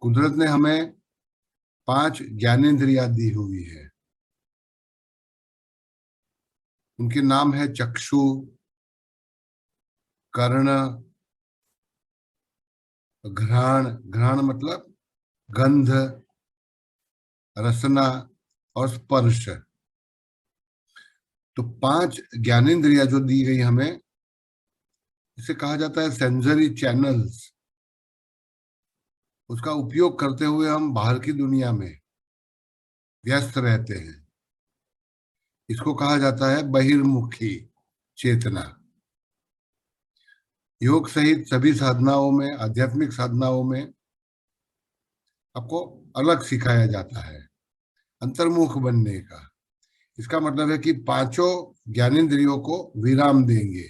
कुदरत ने हमें 5 ज्ञानेंद्रियां दी हुई है। उनके नाम है चक्षु, कर्ण, घ्राण, घ्राण मतलब गंध, रसना और स्पर्श। तो 5 ज्ञानेंद्रियां जो दी गई हमें, इसे कहा जाता है सेंसरी चैनल्स। उसका उपयोग करते हुए हम बाहर की दुनिया में व्यस्त रहते हैं। इसको कहा जाता है बहिर्मुखी चेतना। योग सहित सभी साधनाओं में, आध्यात्मिक साधनाओं में आपको अलग सिखाया जाता है अंतर्मुख बनने का। इसका मतलब है कि पांचों ज्ञानेंद्रियों को विराम देंगे,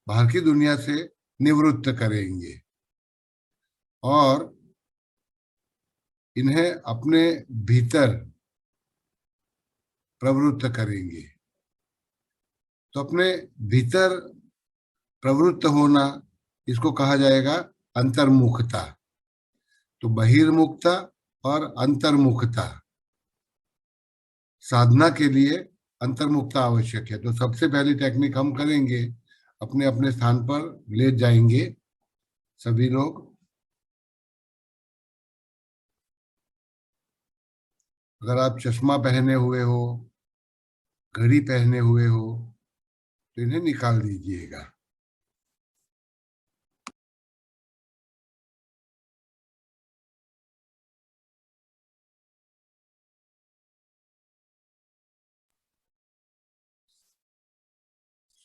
बाहर की दुनिया से निवृत्त करेंगे और इन्हें अपने भीतर प्रवृत्त करेंगे। तो अपने भीतर प्रवृत्त होना, इसको कहा जाएगा अंतर्मुखता। तो बहिर्मुखता और अंतर्मुखता, साधना के लिए अंतर्मुखता आवश्यक है। तो सबसे पहली टेक्निक हम करेंगे, अपने अपने स्थान पर ले जाएंगे सभी लोग। अगर आप चश्मा पहने हुए हो, घड़ी पहने हुए हो, तो इन्हें निकाल दीजिएगा।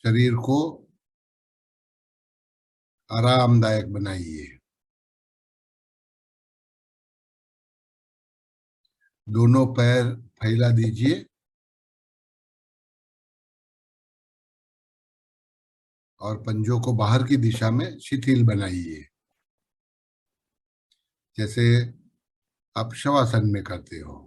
शरीर को आरामदायक बनाइए। दोनों पैर फैला दीजिए और पंजों को बाहर की दिशा में शिथिल बनाइए, जैसे आप शवासन में करते हो।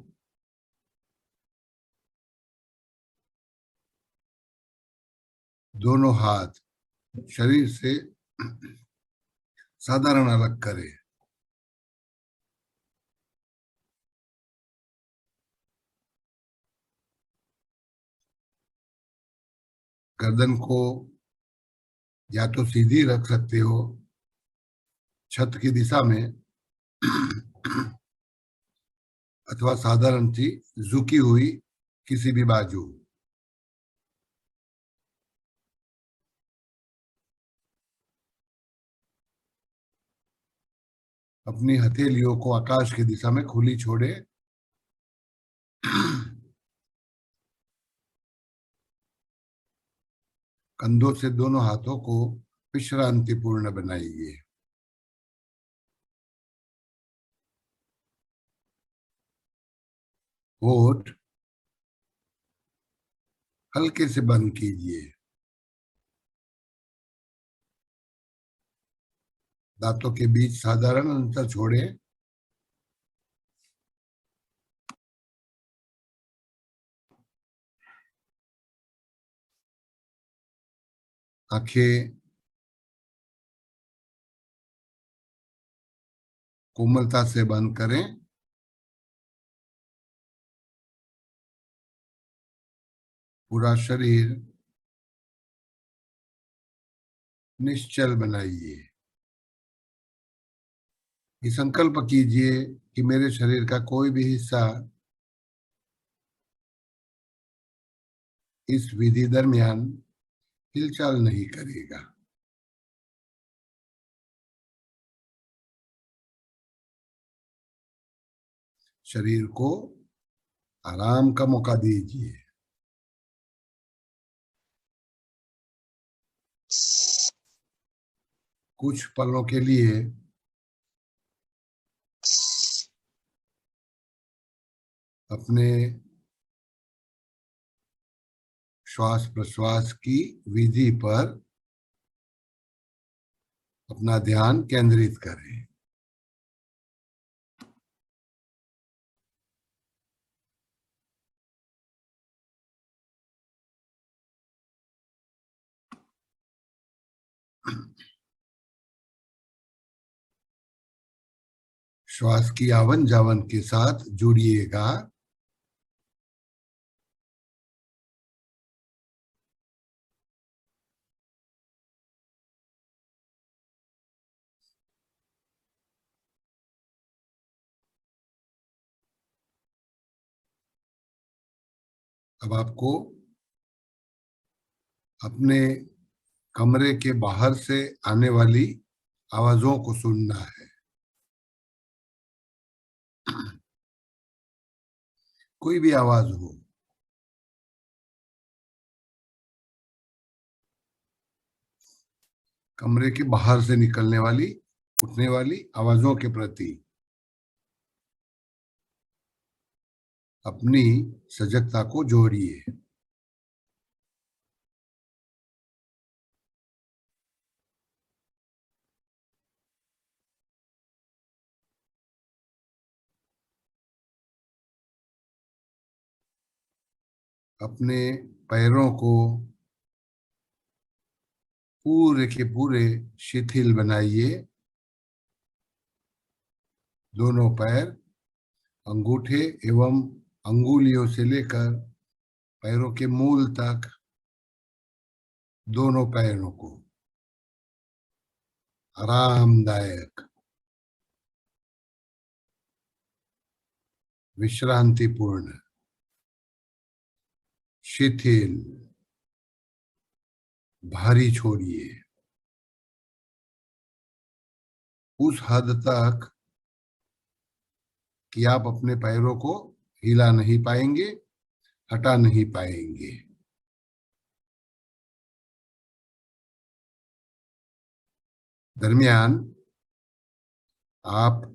दोनों हाथ शरीर से साधारण अलग करें। गर्दन को या तो सीधी रख सकते हो छत की दिशा में, अथवा साधारण सी झुकी हुई किसी भी बाजू। अपनी हथेलियों को आकाश की दिशा में खुली छोड़े। कंधों से दोनों हाथों को विश्रांति पूर्ण बनाइए। होठ हल्के से बंद कीजिए। दांतों के बीच साधारण अंतर छोड़े। आंखें कोमलता से बंद करें। पूरा शरीर निश्चल बनाइए। ये संकल्प कीजिए कि मेरे शरीर का कोई भी हिस्सा इस विधि दरमियान हिलचाल नहीं करेगा। शरीर को आराम का मौका दीजिए। कुछ पलों के लिए अपने श्वास प्रश्वास की विधि पर अपना ध्यान केंद्रित करें। श्वास की आवन जावन के साथ जुड़िएगा। अब आपको अपने कमरे के बाहर से आने वाली आवाजों को सुनना है। कोई भी आवाज हो, कमरे के बाहर से निकलने वाली, उठने वाली आवाजों के प्रति अपनी सजगता को जोड़िए। अपने पैरों को पूरे के पूरे शिथिल बनाइए। दोनों पैर, अंगूठे एवं अंगुलियों से लेकर पैरों के मूल तक, दोनों पैरों को आरामदायक, विश्रांतिपूर्ण, शिथिल, भारी छोड़िए। उस हद तक कि आप अपने पैरों को हिला नहीं पाएंगे, हटा नहीं पाएंगे। दरमियान आप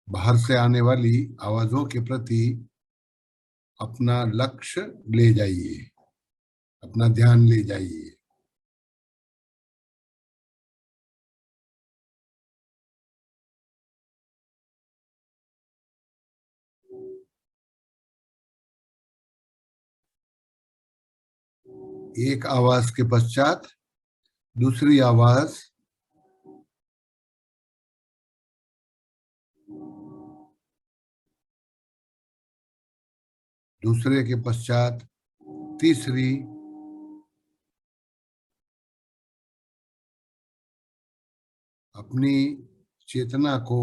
बाहर से आने वाली आवाजों के प्रति अपना लक्ष्य ले जाइए, अपना ध्यान ले जाइए। एक आवाज के पश्चात दूसरी आवाज, दूसरे के पश्चात तीसरी, अपनी चेतना को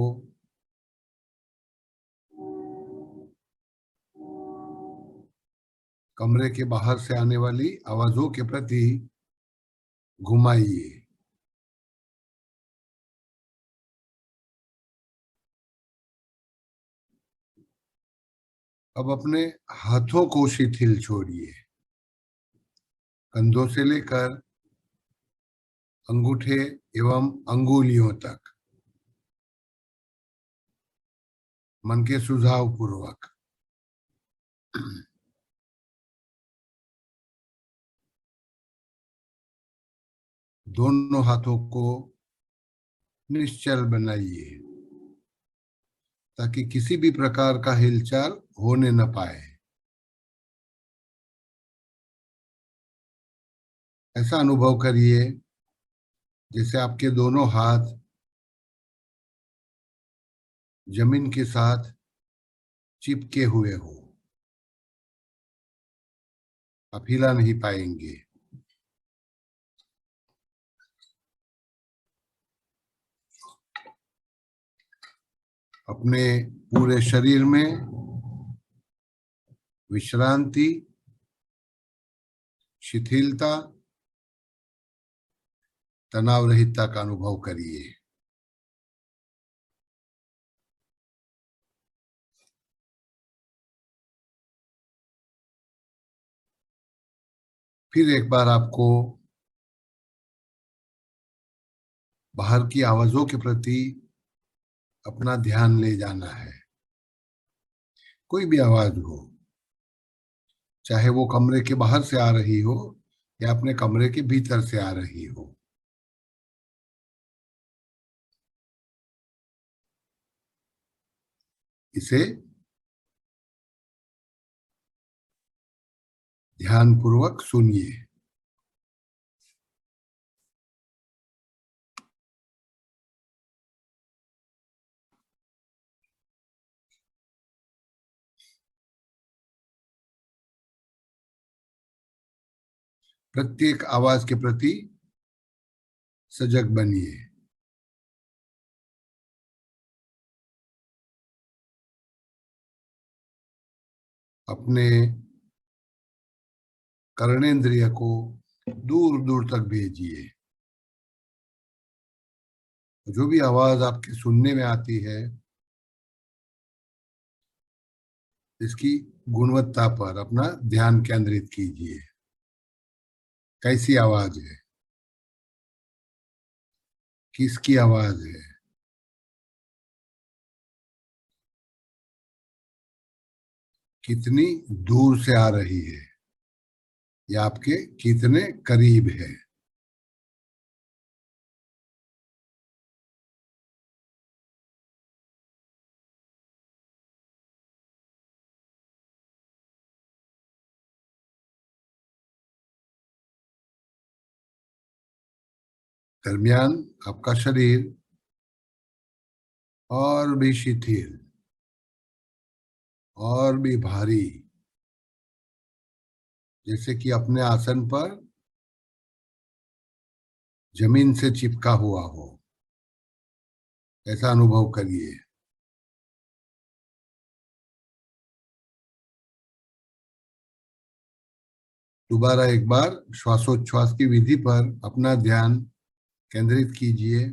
कमरे के बाहर से आने वाली आवाजों के प्रति घुमाइए। अब अपने हाथों को शिथिल छोड़िए। कंधों से लेकर अंगूठे एवं अंगुलियों तक मन के सुझाव पूर्वक दोनों हाथों को निश्चल बनाइए ताकि किसी भी प्रकार का हिलचाल होने न पाए। ऐसा अनुभव करिए जैसे आपके दोनों हाथ जमीन के साथ चिपके हुए हो, आप हिला नहीं पाएंगे। अपने पूरे शरीर में विश्रांति, शिथिलता, तनाव रहितता का अनुभव करिए। फिर एक बार आपको बाहर की आवाजों के प्रति अपना ध्यान ले जाना है। कोई भी आवाज हो, चाहे वो कमरे के बाहर से आ रही हो या अपने कमरे के भीतर से आ रही हो, इसे ध्यानपूर्वक सुनिए। प्रत्येक आवाज के प्रति सजग बनिए। अपने कर्णेंद्रिय को दूर दूर तक भेजिए। जो भी आवाज आपके सुनने में आती है, इसकी गुणवत्ता पर अपना ध्यान केंद्रित कीजिए। कैसी आवाज है, किसकी आवाज है, कितनी दूर से आ रही है, या आपके कितने करीब है। दरमियान आपका शरीर और भी शिथिल और भी भारी, जैसे कि अपने आसन पर जमीन से चिपका हुआ हो, ऐसा अनुभव करिए। दोबारा एक बार श्वासोच्छ्वास की विधि पर अपना ध्यान केंद्रित कीजिए।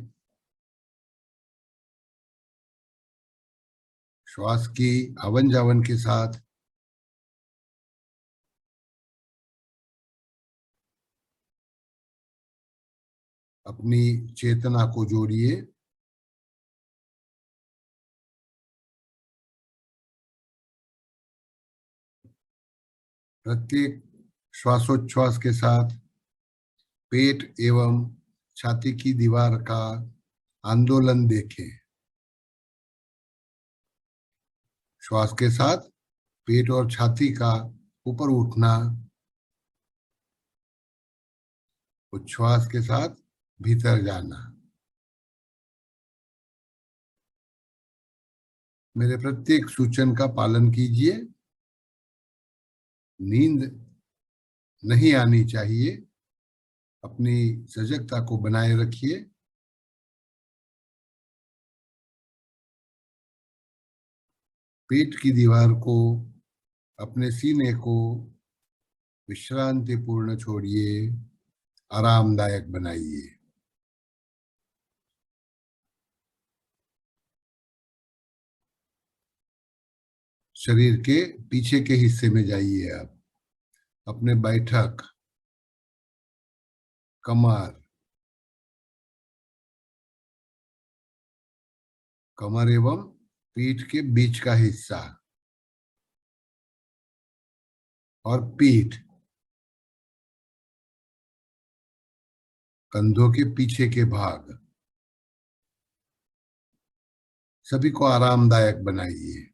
श्वास की आवन जावन के साथ अपनी चेतना को जोड़िए। प्रत्येक श्वासोच्छ्वास के साथ पेट एवं छाती की दीवार का आंदोलन देखें। श्वास के साथ पेट और छाती का ऊपर उठना, उच्छ्वास के साथ भीतर जाना। मेरे प्रत्येक सूचन का पालन कीजिए। नींद नहीं आनी चाहिए। अपनी सजगता को बनाए रखिए। पेट की दीवार को, अपने सीने को विश्रांति पूर्ण छोड़िए, आरामदायक बनाइए। शरीर के पीछे के हिस्से में जाइए। आप अपने बैठक, कमर, कमर एवं पीठ के बीच का हिस्सा और पीठ, कंधों के पीछे के भाग, सभी को आरामदायक बनाइए।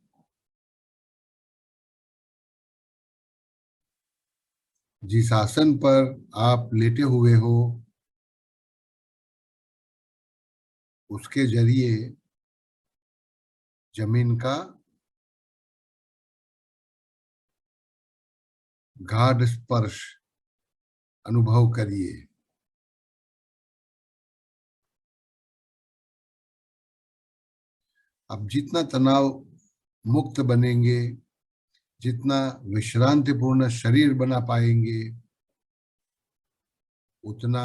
जिस आसन पर आप लेटे हुए हो, उसके जरिए जमीन का गाढ़ स्पर्श अनुभव करिए। आप जितना तनाव मुक्त बनेंगे, जितना विश्रांतिपूर्ण शरीर बना पाएंगे, उतना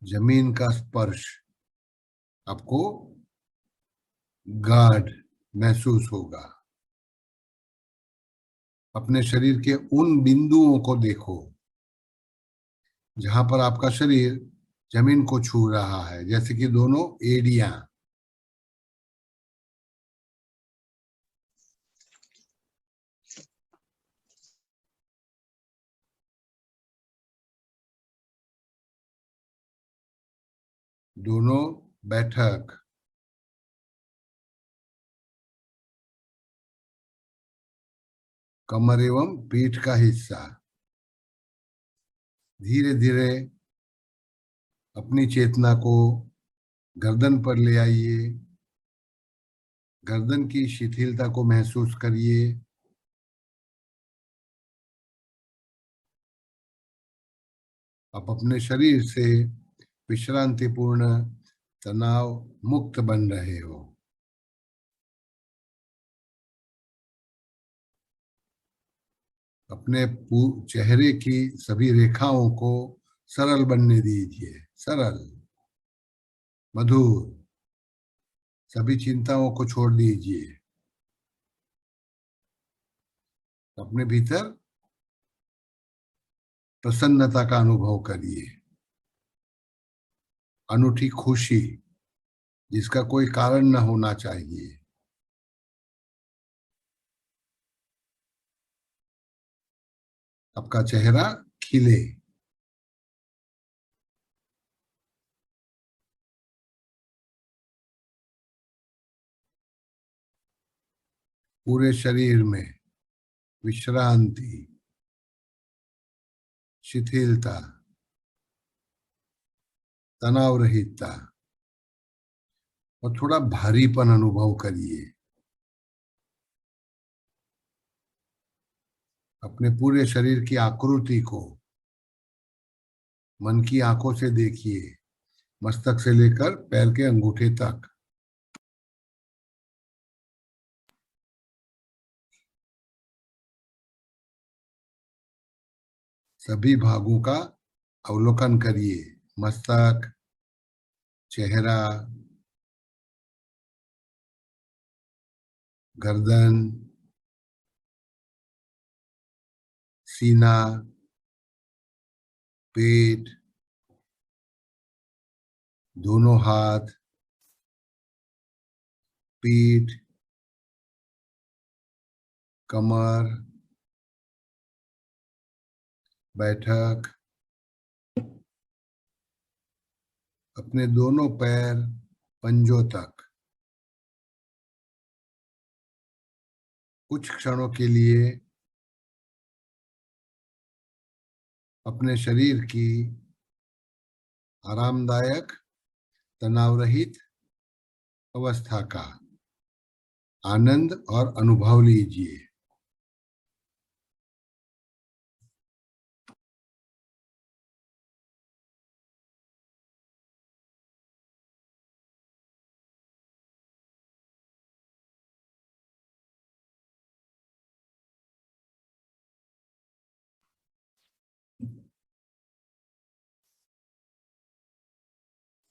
जमीन का स्पर्श आपको गाढ़ महसूस होगा। अपने शरीर के उन बिंदुओं को देखो जहां पर आपका शरीर जमीन को छू रहा है, जैसे कि दोनों एड़ियां। दोनों बैठक, कमर एवं पीठ का हिस्सा। धीरे धीरे अपनी चेतना को गर्दन पर ले आइए। गर्दन की शिथिलता को महसूस करिए। आप अपने शरीर से विश्रांतिपूर्ण, तनाव मुक्त बन रहे हो। अपने चेहरे की सभी रेखाओं को सरल बनने दीजिए, सरल, मधुर। सभी चिंताओं को छोड़ दीजिए। अपने भीतर प्रसन्नता का अनुभव करिए, अनूठी खुशी जिसका कोई कारण न होना चाहिए। आपका चेहरा खिले। पूरे शरीर में विश्रांति, शिथिलता, तनाव रहितता और थोड़ा भारीपन अनुभव करिए। अपने पूरे शरीर की आकृति को मन की आंखों से देखिए, मस्तक से लेकर पैर के अंगूठे तक। सभी भागों का अवलोकन करिए, मस्तक, चेहरा, गर्दन, सीना, पेट, दोनों हाथ, पीठ, कमर, बैठक, अपने दोनों पैर पंजों तक। कुछ क्षणों के लिए अपने शरीर की आरामदायक, तनाव रहित अवस्था का आनंद और अनुभव लीजिए।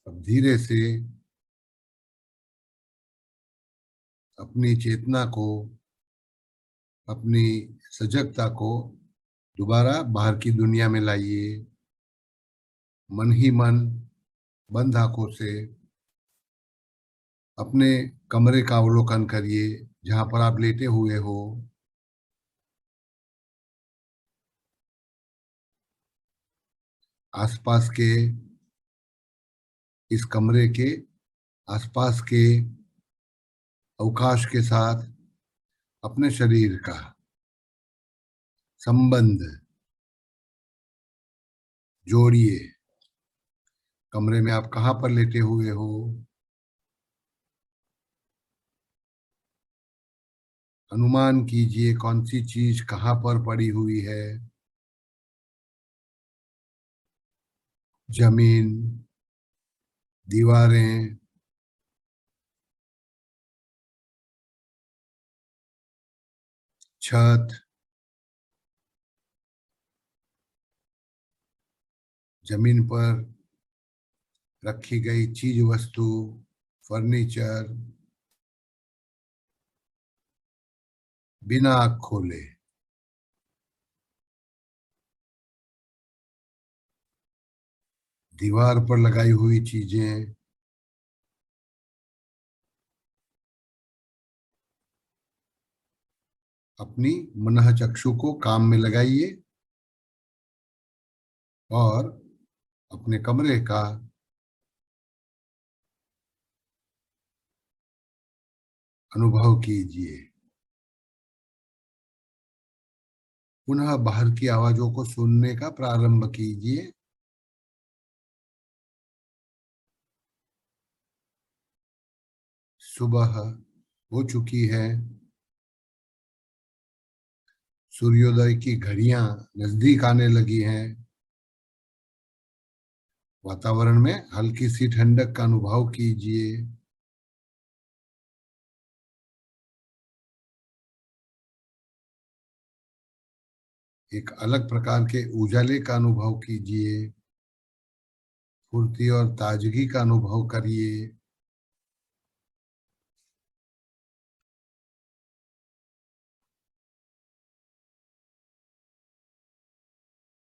अब धीरे से अपनी चेतना को, अपनी सजगता को दोबारा बाहर की दुनिया में लाइए। मन ही मन, बंद आंखों से अपने कमरे का अवलोकन करिए जहां पर आप लेटे हुए हो। आसपास के, इस कमरे के आसपास के अवकाश के साथ अपने शरीर का संबंध जोड़िए। कमरे में आप कहाँ पर लेटे हुए हो, अनुमान कीजिए कौन सी चीज कहाँ पर पड़ी हुई है। जमीन, दीवारें, छत, जमीन पर रखी गई चीज वस्तु, फर्नीचर, बिना आँख खोले। दीवार पर लगाई हुई चीजें, अपनी मनः चक्षु को काम में लगाइए और अपने कमरे का अनुभव कीजिए। पुनः बाहर की आवाजों को सुनने का प्रारंभ कीजिए। सुबह हो चुकी है, सूर्योदय की घड़ियां नजदीक आने लगी हैं। वातावरण में हल्की सी ठंडक का अनुभव कीजिए। एक अलग प्रकार के उजाले का अनुभव कीजिए। फुर्ती और ताजगी का अनुभव करिए।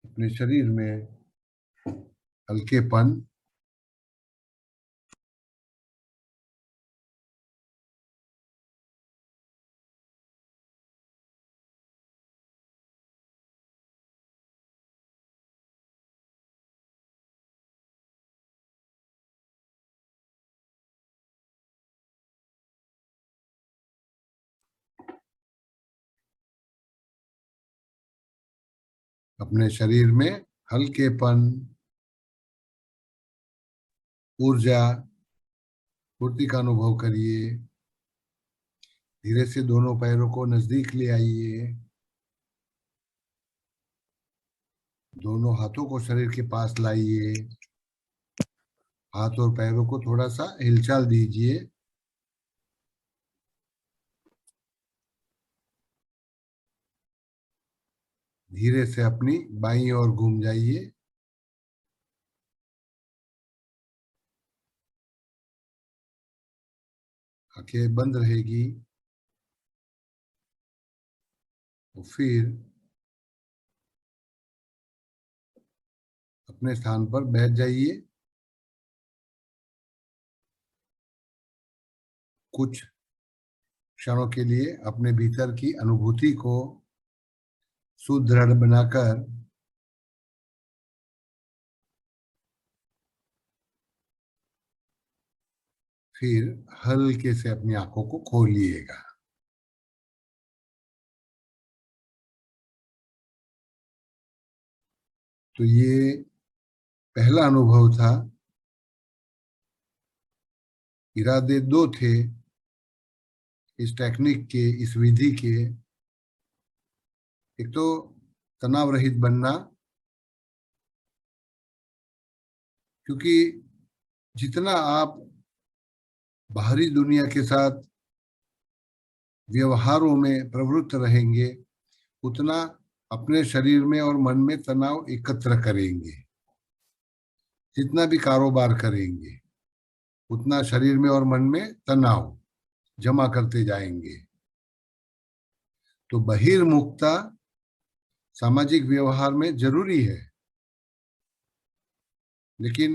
अपने शरीर में हल्केपन, अपने शरीर में हल्केपन, ऊर्जा, फुर्ती का अनुभव करिए। धीरे से दोनों पैरों को नजदीक ले आइए। दोनों हाथों को शरीर के पास लाइए। हाथ और पैरों को थोड़ा सा हिलचाल दीजिए। धीरे से अपनी बाईं ओर घूम जाइए। आंखें बंद रहेगी। और फिर अपने स्थान पर बैठ जाइए। कुछ क्षणों के लिए अपने भीतर की अनुभूति को सुदृढ़ बनाकर फिर हल्के से अपनी आंखों को खोलिएगा। तो ये पहला अनुभव था। इरादे दो थे इस टेक्निक के, इस विधि के। एक तो तनाव रहित बनना, क्योंकि जितना आप बाहरी दुनिया के साथ व्यवहारों में प्रवृत्त रहेंगे, उतना अपने शरीर में और मन में तनाव एकत्र करेंगे। जितना भी कारोबार करेंगे, उतना शरीर में और मन में तनाव जमा करते जाएंगे। तो बहिर्मुखता सामाजिक व्यवहार में जरूरी है, लेकिन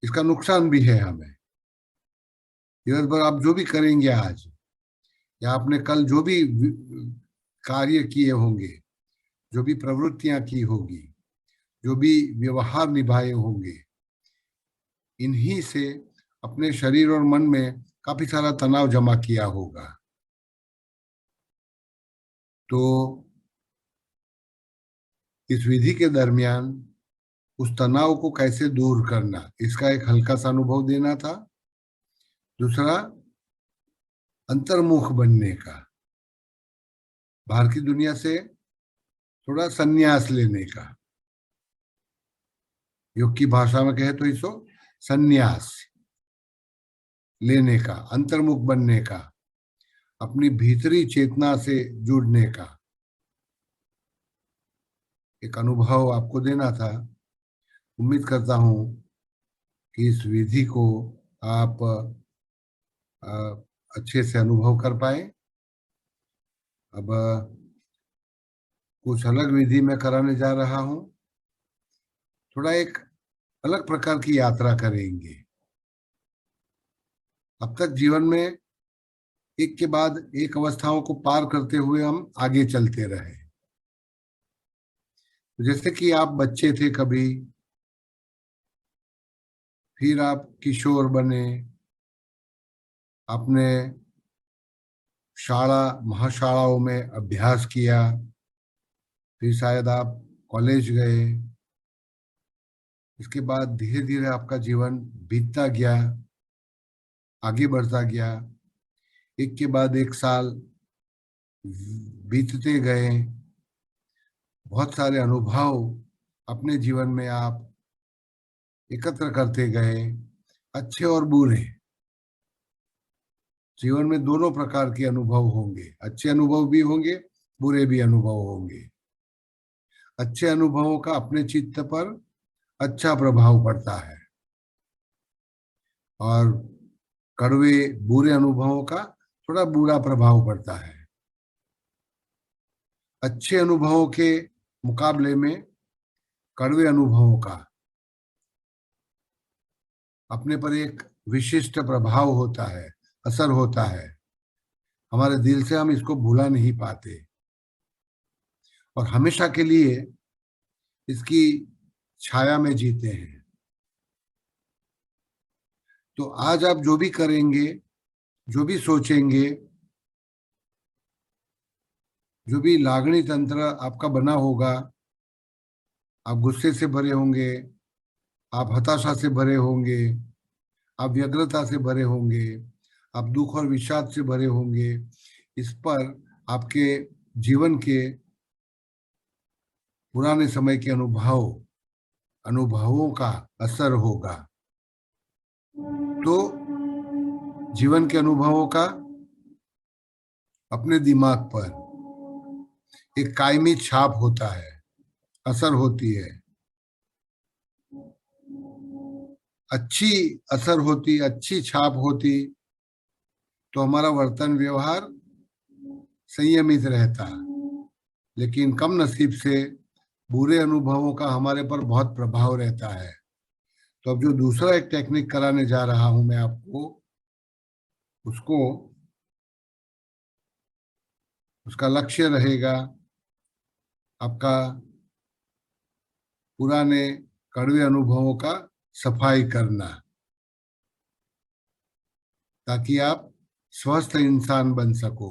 इसका नुकसान भी है हमें। दिवस भर आप जो भी करेंगे आज, या आपने कल जो भी कार्य किए होंगे, जो भी प्रवृत्तियां की होगी, जो भी व्यवहार निभाए होंगे, इन्हीं से अपने शरीर और मन में काफी सारा तनाव जमा किया होगा। तो इस विधि के दरमियान उस तनाव को कैसे दूर करना, इसका एक हल्का सा अनुभव देना था। दूसरा, अंतर्मुख बनने का, बाहर की दुनिया से थोड़ा संन्यास लेने का। योग की भाषा में कहे तो इसको संन्यास लेने का, अंतर्मुख बनने का, अपनी भीतरी चेतना से जुड़ने का एक अनुभव आपको देना था। उम्मीद करता हूं कि इस विधि को आप अच्छे से अनुभव कर पाए। अब कुछ अलग विधि में कराने जा रहा हूं। थोड़ा एक अलग प्रकार की यात्रा करेंगे। अब तक जीवन में एक के बाद एक अवस्थाओं को पार करते हुए हम आगे चलते रहे। जैसे कि आप बच्चे थे कभी, फिर आप किशोर बने, आपने शाला महाशालाओं में अभ्यास किया, फिर शायद आप कॉलेज गए। इसके बाद धीरे धीरे आपका जीवन बीतता गया, आगे बढ़ता गया। एक के बाद एक साल बीतते गए। बहुत सारे अनुभव अपने जीवन में आप एकत्र करते गए, अच्छे और बुरे। जीवन में दोनों प्रकार के अनुभव होंगे, अच्छे अनुभव भी होंगे, बुरे भी अनुभव होंगे। अच्छे अनुभवों का अपने चित्त पर अच्छा प्रभाव पड़ता है और कड़वे बुरे अनुभवों का थोड़ा बुरा प्रभाव पड़ता है। अच्छे अनुभवों के मुकाबले में कड़वे अनुभवों का अपने पर एक विशिष्ट प्रभाव होता है, असर होता है। हमारे दिल से हम इसको भुला नहीं पाते और हमेशा के लिए इसकी छाया में जीते हैं। तो आज आप जो भी करेंगे, जो भी सोचेंगे, जो भी लागणी तंत्र आपका बना होगा, आप गुस्से से भरे होंगे, आप हताशा से भरे होंगे, आप व्यग्रता से भरे होंगे, आप दुख और विषाद से भरे होंगे। इस पर आपके जीवन के पुराने समय के अनुभवों का असर होगा। तो जीवन के अनुभवों का अपने दिमाग पर एक कायमी छाप होता है, असर होती है। अच्छी असर होती, अच्छी छाप होती तो हमारा वर्तन व्यवहार संयमित रहता। लेकिन कम नसीब से बुरे अनुभवों का हमारे पर बहुत प्रभाव रहता है। तो अब जो दूसरा एक टेक्निक कराने जा रहा हूं मैं आपको, उसको उसका लक्ष्य रहेगा आपका पुराने कड़वे अनुभवों का सफाई करना, ताकि आप स्वस्थ इंसान बन सको,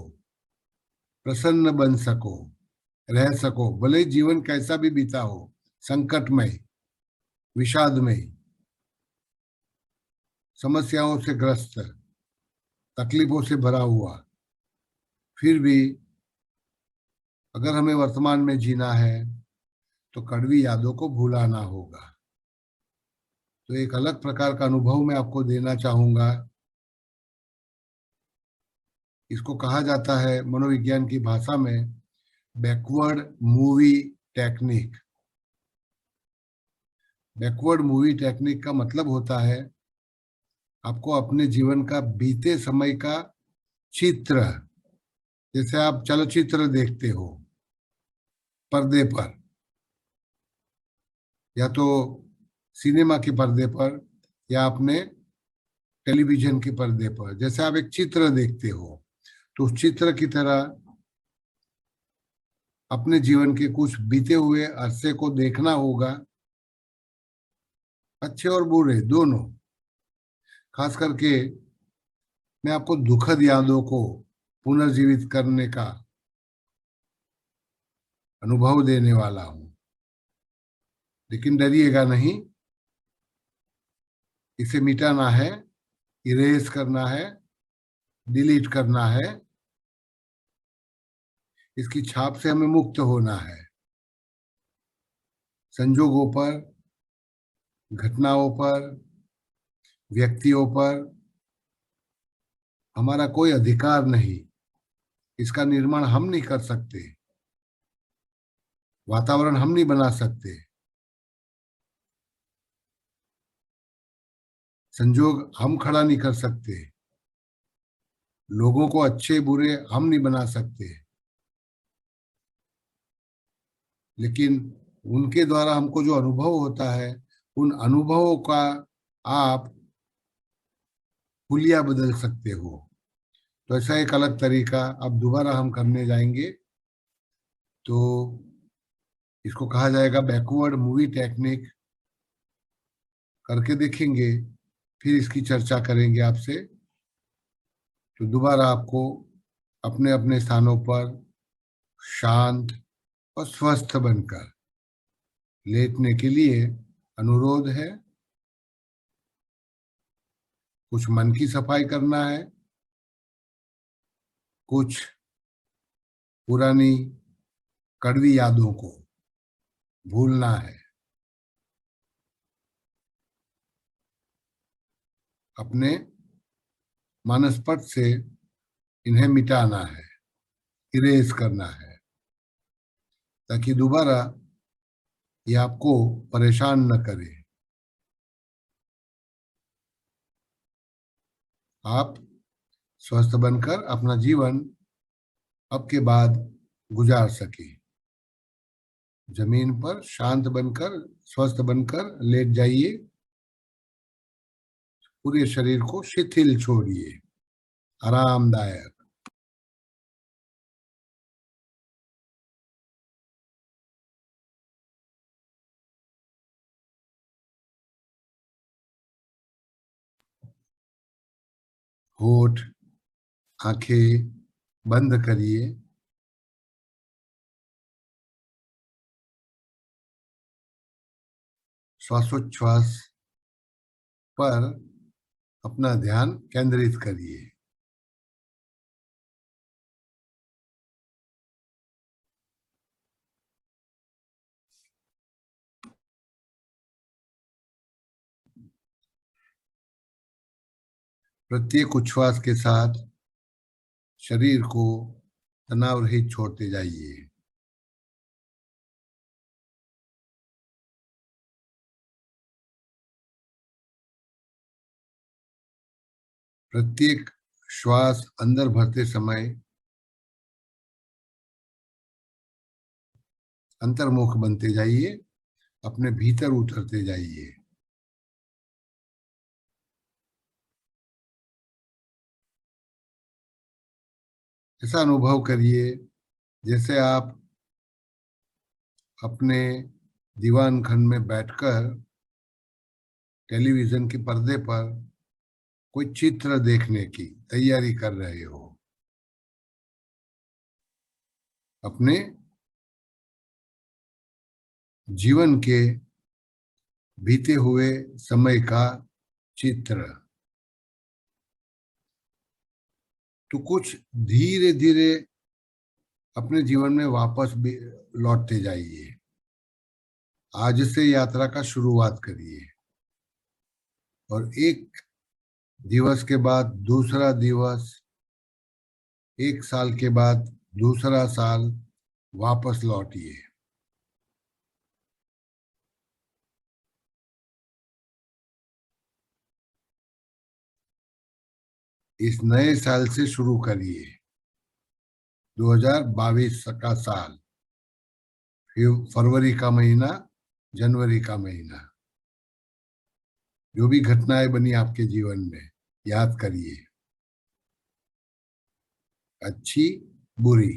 प्रसन्न बन सको, रह सको, भले जीवन कैसा भी बीता हो, संकटमय, विषादमय, समस्याओं से ग्रस्त, तकलीफों से भरा हुआ, फिर भी अगर हमें वर्तमान में जीना है तो कड़वी यादों को भुलाना होगा। तो एक अलग प्रकार का अनुभव मैं आपको देना चाहूंगा। इसको कहा जाता है मनोविज्ञान की भाषा में backward movie technique. Backward movie technique का मतलब होता है आपको अपने जीवन का बीते समय का चित्र, जैसे आप चलचित्र देखते हो पर्दे पर, या तो सिनेमा के पर्दे पर या अपने टेलीविजन के पर्दे पर, जैसे आप एक चित्र देखते हो, तो उस चित्र की तरह अपने जीवन के कुछ बीते हुए अरसे को देखना होगा, अच्छे और बुरे दोनों। खास करके मैं आपको दुखद यादों को पुनर्जीवित करने का अनुभव देने वाला हूं। लेकिन डरिएगा नहीं, इसे मिटाना है, इरेज करना है, डिलीट करना है। इसकी छाप से हमें मुक्त होना है। संजोगों पर, घटनाओं पर, व्यक्तियों पर हमारा कोई अधिकार नहीं। इसका निर्माण हम नहीं कर सकते, वातावरण हम नहीं बना सकते, संजोग हम खड़ा नहीं कर सकते, लोगों को अच्छे बुरे हम नहीं बना सकते। लेकिन उनके द्वारा हमको जो अनुभव होता है, उन अनुभवों का आप हुलिया बदल सकते हो। तो ऐसा एक अलग तरीका अब दोबारा हम करने जाएंगे। तो इसको कहा जाएगा बैकवर्ड मूवी टेक्निक। करके देखेंगे, फिर इसकी चर्चा करेंगे आपसे। तो दोबारा आपको अपने अपने स्थानों पर शांत और स्वस्थ बनकर लेटने के लिए अनुरोध है। कुछ मन की सफाई करना है, कुछ पुरानी कड़वी यादों को भूलना है। अपने मानसपट से इन्हें मिटाना है, इरेज करना है, ताकि दोबारा ये आपको परेशान न करे। आप स्वस्थ बनकर अपना जीवन अब के बाद गुजार सके। जमीन पर शांत बनकर, स्वस्थ बनकर लेट जाइए। पूरे शरीर को शिथिल छोड़िए, आरामदायक। होठ, आंखें बंद करिए। श्वासोच्छ्वास पर अपना ध्यान केंद्रित करिए। प्रत्येक उच्छ्वास के साथ शरीर को तनाव रहित छोड़ते जाइए। प्रत्येक श्वास अंदर भरते समय अंतर्मुख बनते जाइए, अपने भीतर उतरते जाइए। ऐसा अनुभव करिए जैसे आप अपने दीवान खंड में बैठकर टेलीविजन के पर्दे पर कोई चित्र देखने की तैयारी कर रहे हो। अपने जीवन के बीते हुए समय का चित्र। तो कुछ धीरे धीरे अपने जीवन में वापस भी लौटते जाइए। आज से यात्रा का शुरुआत करिए, और एक दिवस के बाद दूसरा दिवस, एक साल के बाद दूसरा साल, वापस लौटिए। इस नए साल से शुरू करिए, 2022 का साल, फिर फरवरी का महीना, जनवरी का महीना। जो भी घटनाएं बनी आपके जीवन में, याद करिए, अच्छी बुरी।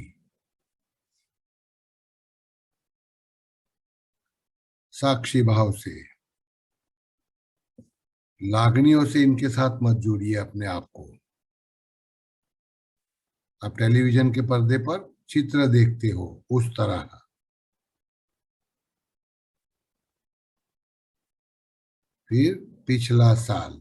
साक्षी भाव से, लागनियों से इनके साथ मत जोड़िए अपने आप को। आप टेलीविजन के पर्दे पर चित्र देखते हो उस तरह। फिर पिछला साल,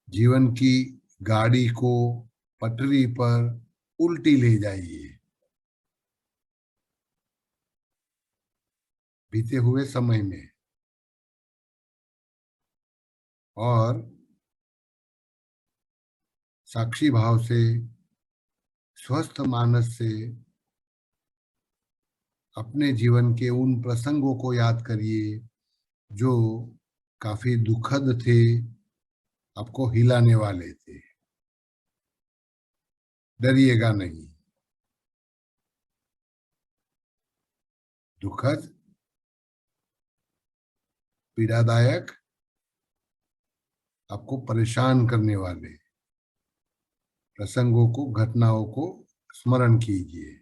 जीवन की गाड़ी को पटरी पर उल्टी ले जाइए, बीते हुए समय में। और साक्षी भाव से, स्वस्थ मानस से अपने जीवन के उन प्रसंगों को याद करिए जो काफी दुखद थे, आपको हिलाने वाले थे। डरिएगा नहीं। दुखद, पीड़ादायक, आपको परेशान करने वाले प्रसंगों को, घटनाओं को स्मरण कीजिए।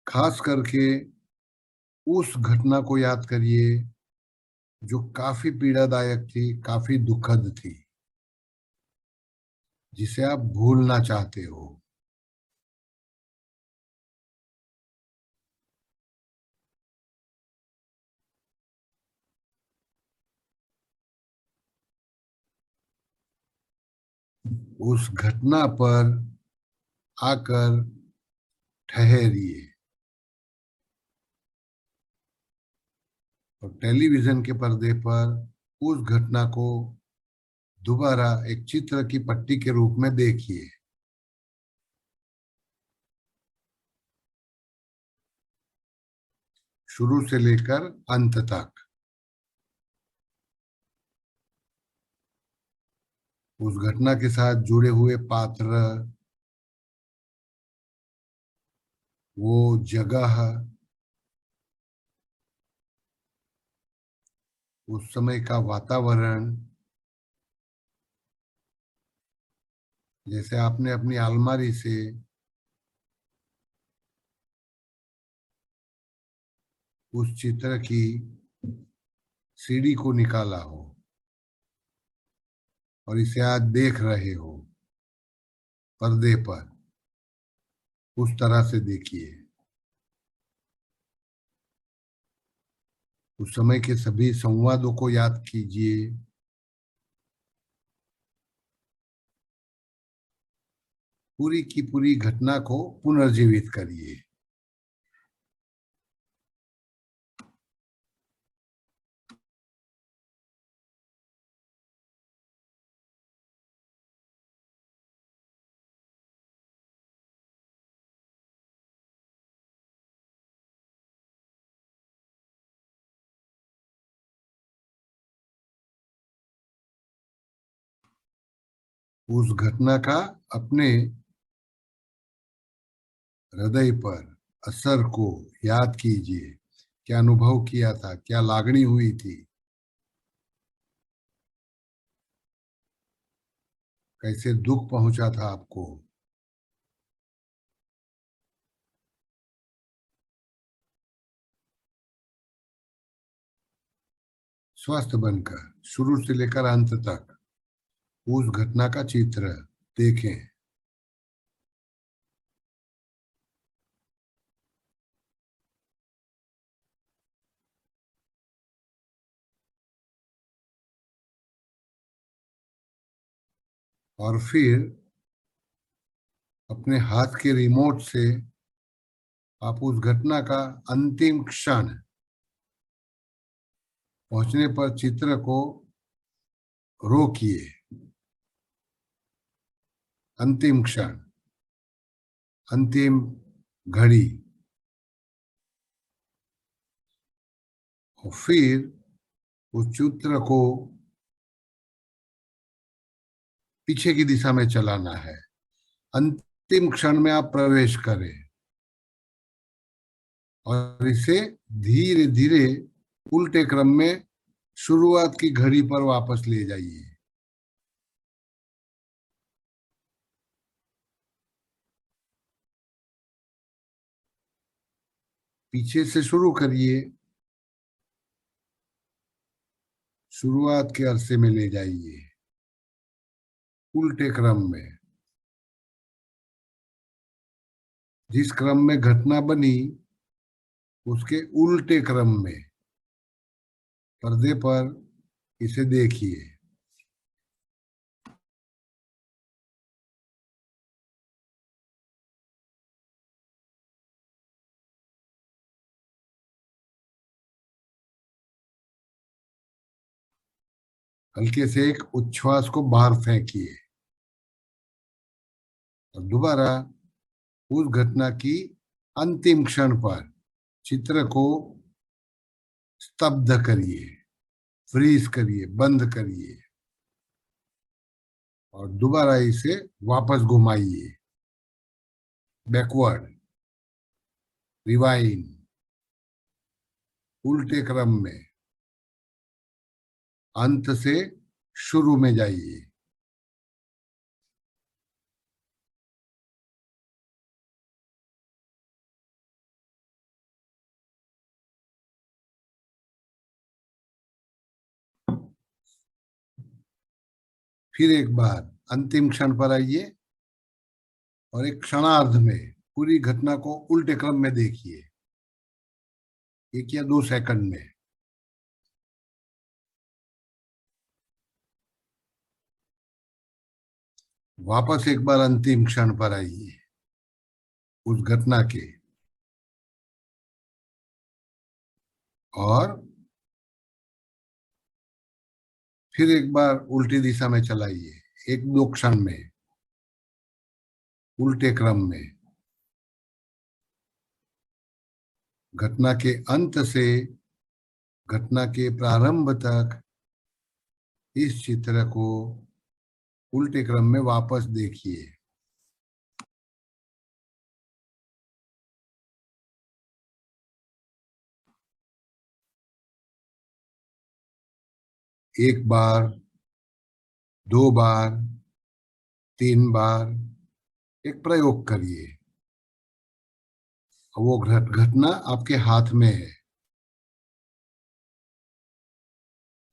खास करके उस घटना को याद करिए जो काफी पीड़ादायक थी, काफी दुखद थी। जिसे आप भूलना चाहते हो। उस घटना पर आकर ठहरिए और टेलीविजन के पर्दे पर उस घटना को दोबारा एक चित्र की पट्टी के रूप में देखिए। शुरू से लेकर अंत तक उस घटना के साथ जुड़े हुए पात्र, वो जगह, उस समय का वातावरण। जैसे आपने अपनी अलमारी से उस चित्र की सीडी को निकाला हो और इसे आज देख रहे हो पर्दे पर, उस तरह से देखिए। उस समय के सभी संवादों को याद कीजिए। पूरी की पूरी घटना को पुनर्जीवित करिए। उस घटना का अपने हृदय पर असर को याद कीजिए। क्या अनुभव किया था, क्या लागणी हुई थी, कैसे दुख पहुंचा था आपको। स्वस्थ बनकर शुरू से लेकर अंत तक उस घटना का चित्र देखें। और फिर अपने हाथ के रिमोट से आप उस घटना का अंतिम क्षण पहुंचने पर चित्र को रोकिए। अंतिम क्षण, अंतिम घड़ी। और फिर उस चित्र को पीछे की दिशा में चलाना है। अंतिम क्षण में आप प्रवेश करें और इसे धीरे धीरे उल्टे क्रम में शुरुआत की घड़ी पर वापस ले जाइए। पीछे से शुरू करिए, शुरुआत के अरसे में ले जाइए उल्टे क्रम में। जिस क्रम में घटना बनी उसके उल्टे क्रम में पर्दे पर इसे देखिए। हल्के से एक उच्छ्वास को बाहर फेंकिए और दोबारा उस घटना की अंतिम क्षण पर चित्र को स्तब्ध करिए, फ्रीज करिए, बंद करिए और दोबारा इसे वापस घुमाइए। बैकवर्ड, रिवाइंड, उल्टे क्रम में अंत से शुरू में जाइए। फिर एक बार अंतिम क्षण पर आइए और एक क्षणार्ध में पूरी घटना को उल्टे क्रम में देखिए, 1 या 2 सेकंड में। वापस एक बार अंतिम क्षण पर आइए उस घटना के, और फिर एक बार उल्टी दिशा में चलाइए, 1-2 क्षण में उल्टे क्रम में। घटना के अंत से घटना के प्रारंभ तक इस चित्र को उल्टे क्रम में वापस देखिए। एक बार, 2 बार, 3 बार एक प्रयोग करिए। वो घटना आपके हाथ में है,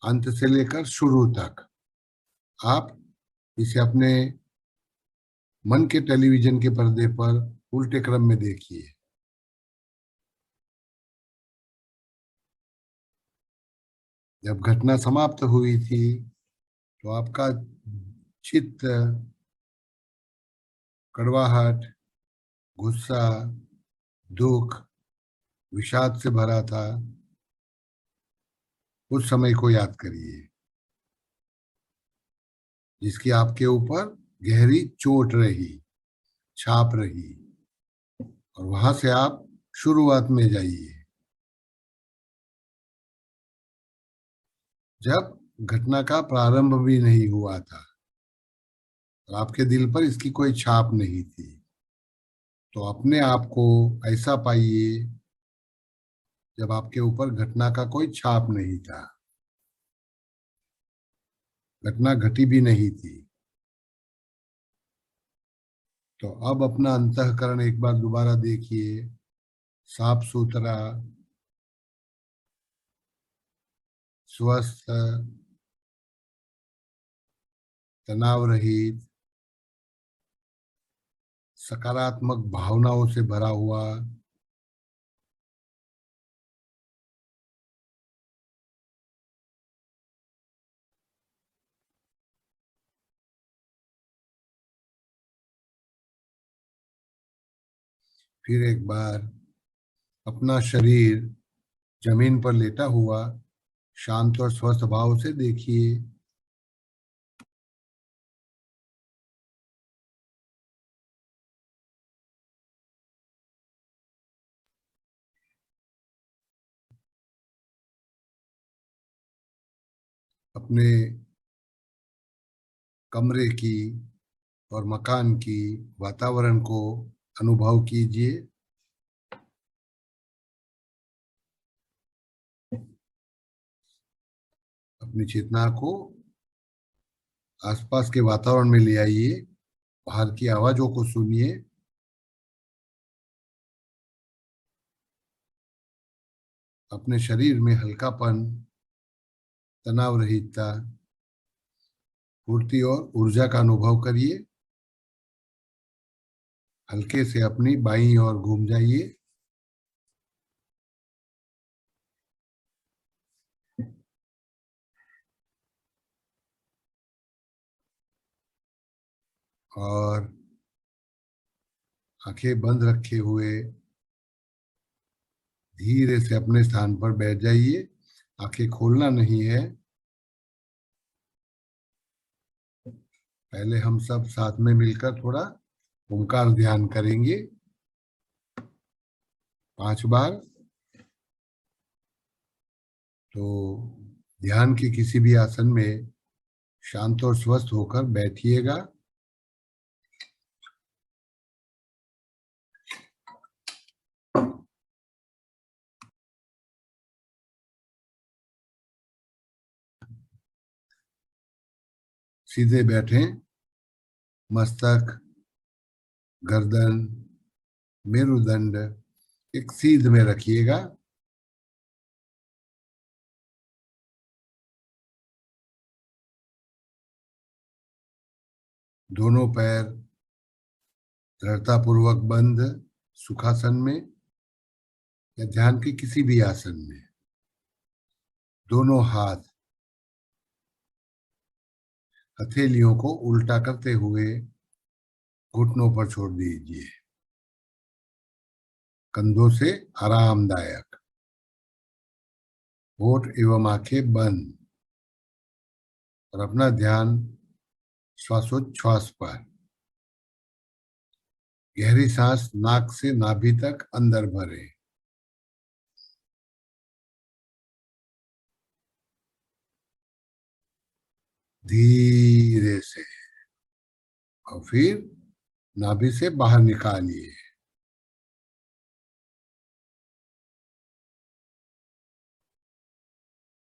अंत से लेकर शुरू तक। आप इसे अपने मन के टेलीविजन के पर्दे पर उल्टे क्रम में देखिए। जब घटना समाप्त हुई थी तो आपका चित्त कड़वाहट, गुस्सा, दुख, विषाद से भरा था। उस समय को याद करिए जिसकी आपके ऊपर गहरी चोट रही, छाप रही, और वहां से आप शुरुआत में जाइए, जब घटना का प्रारंभ भी नहीं हुआ था और आपके दिल पर इसकी कोई छाप नहीं थी। तो अपने आप को ऐसा पाइए जब आपके ऊपर घटना का कोई छाप नहीं था, घटना घटी भी नहीं थी। तो अब अपना अंतःकरण एक बार दोबारा देखिए, साफ सुथरा, स्वस्थ, तनाव रहित, सकारात्मक भावनाओं से भरा हुआ। फिर एक बार अपना शरीर जमीन पर लेटा हुआ शांत और स्वस्थ भाव से देखिए। अपने कमरे की और मकान की वातावरण को अनुभव कीजिए। अपनी चेतना को आसपास के वातावरण में ले आइए, बाहर की आवाजों को सुनिए। अपने शरीर में हल्कापन, तनाव रहितता, फुर्ती और ऊर्जा का अनुभव करिए। हल्के से अपनी बाईं ओर घूम जाइए। और आंखें बंद रखे हुए धीरे से अपने स्थान पर बैठ जाइए। आंखें खोलना नहीं है। पहले हम सब साथ में मिलकर थोड़ा ओंकार ध्यान करेंगे 5 बार। तो ध्यान के किसी भी आसन में शांत और स्वस्थ होकर बैठिएगा। सीधे बैठें। मस्तक, गर्दन, मेरुदंड एक सीध में रखिएगा। दोनों पैर दृढ़तापूर्वक बंद सुखासन में या ध्यान के किसी भी आसन में। दोनों हाथ हथेलियों को उल्टा करते हुए घुटनों पर छोड़ दीजिए। कंधों से आरामदायक, होठ एवं आंखें बंद और अपना ध्यान श्वासोच्छ्वास पर। गहरी सांस नाक से नाभि तक अंदर भरें। धीरे से, और फिर नाभि से बाहर निकालिए।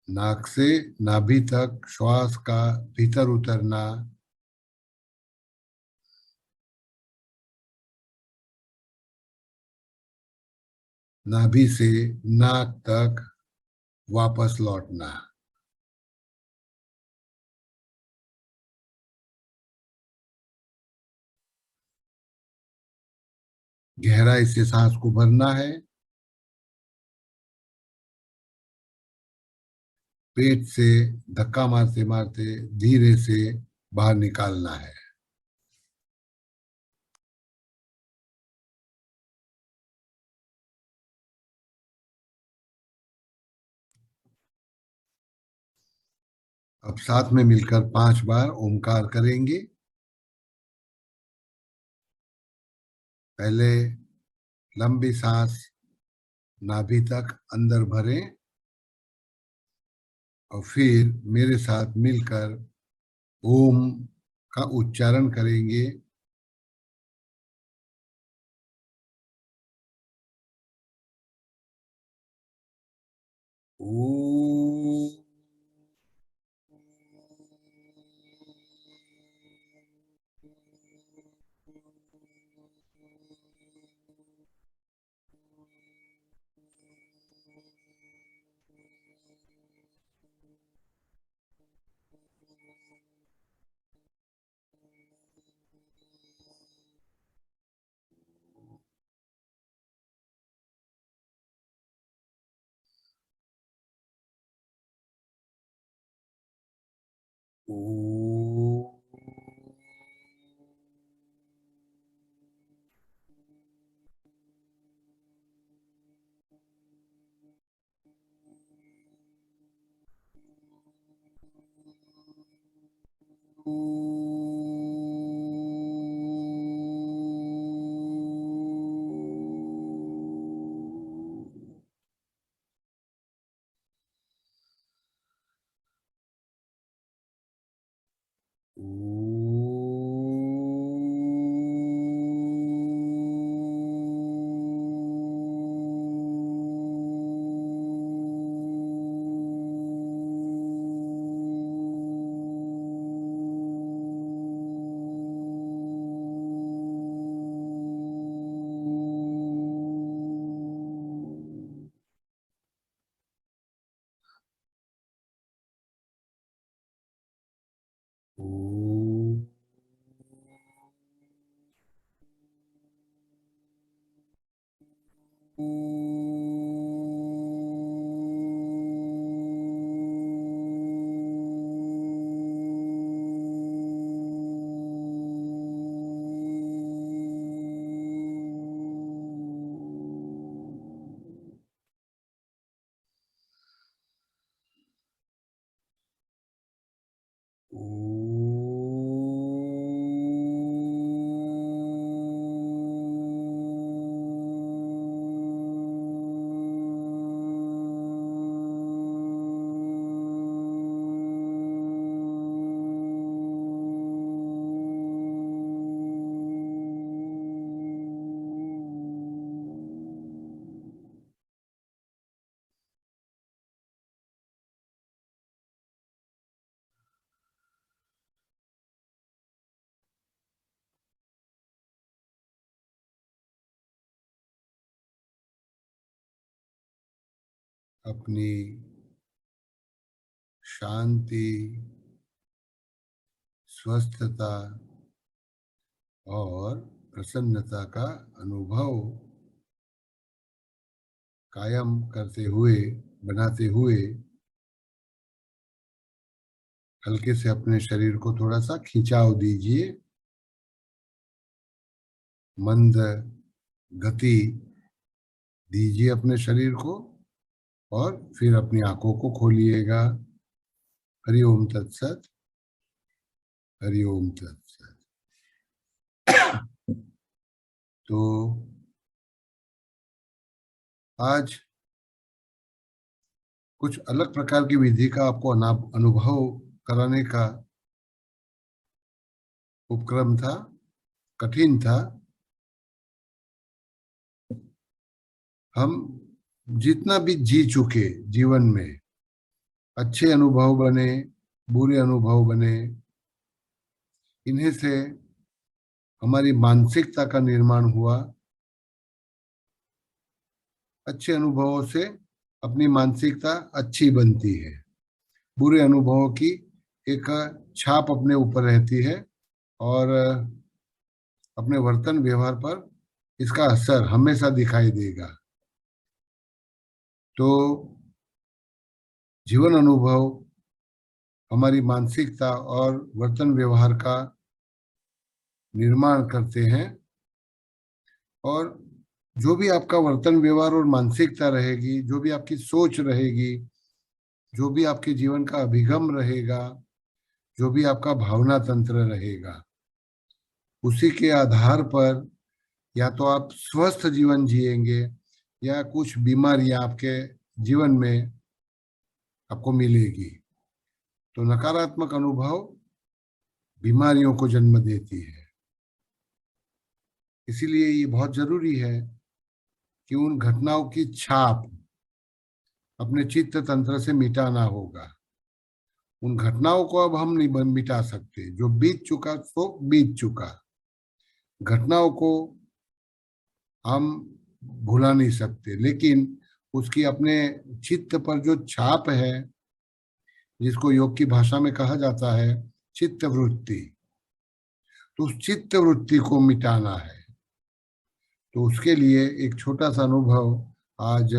नाक से नाभि तक श्वास का भीतर उतरना, नाभि से नाक तक वापस लौटना। गहराई से सांस को भरना है। पेट से धक्का मारते मारते धीरे से बाहर निकालना है। अब साथ में मिलकर 5 बार ओमकार करेंगे। पहले लंबी सांस नाभि तक अंदर भरें और फिर मेरे साथ मिलकर ओम का उच्चारण करेंगे। ओ। अपनी शांति, स्वस्थता और प्रसन्नता का अनुभव कायम करते हुए, बनाते हुए हल्के से अपने शरीर को थोड़ा सा खिंचाव दीजिए, मंद गति दीजिए अपने शरीर को, और फिर अपनी आंखों को खोलिएगा। हरि ओम तत्सत। हरि ओम तत्सत। तो आज कुछ अलग प्रकार की विधि का आपको अनुभव कराने का उपक्रम था, कठिन था। हम जितना भी जी चुके जीवन में, अच्छे अनुभव बने, बुरे अनुभव बने, इन्हीं से हमारी मानसिकता का निर्माण हुआ। अच्छे अनुभवों से अपनी मानसिकता अच्छी बनती है, बुरे अनुभवों की एक छाप अपने ऊपर रहती है, और अपने वर्तन व्यवहार पर इसका असर हमेशा दिखाई देगा। तो जीवन अनुभव हमारी मानसिकता और वर्तन व्यवहार का निर्माण करते हैं, और जो भी आपका वर्तन व्यवहार और मानसिकता रहेगी, जो भी आपकी सोच रहेगी, जो भी आपके जीवन का अभिगम रहेगा, जो भी आपका भावना तंत्र रहेगा, उसी के आधार पर या तो आप स्वस्थ जीवन जिएंगे, या कुछ बीमारियां आपके जीवन में आपको मिलेगी। तो नकारात्मक अनुभव बीमारियों को जन्म देती है। इसीलिए ये बहुत जरूरी है कि उन घटनाओं की छाप अपने चित्त तंत्र से मिटाना होगा। उन घटनाओं को अब हम नहीं मिटा सकते, जो बीत चुका तो बीत चुका। घटनाओं को हम भुला नहीं सकते, लेकिन उसकी अपने चित्त पर जो छाप है, जिसको योग की भाषा में कहा जाता है चित्त वृत्ति, तो उस चित्त वृत्ति को मिटाना है। तो उसके लिए एक छोटा सा अनुभव आज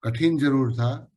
कठिन जरूर था,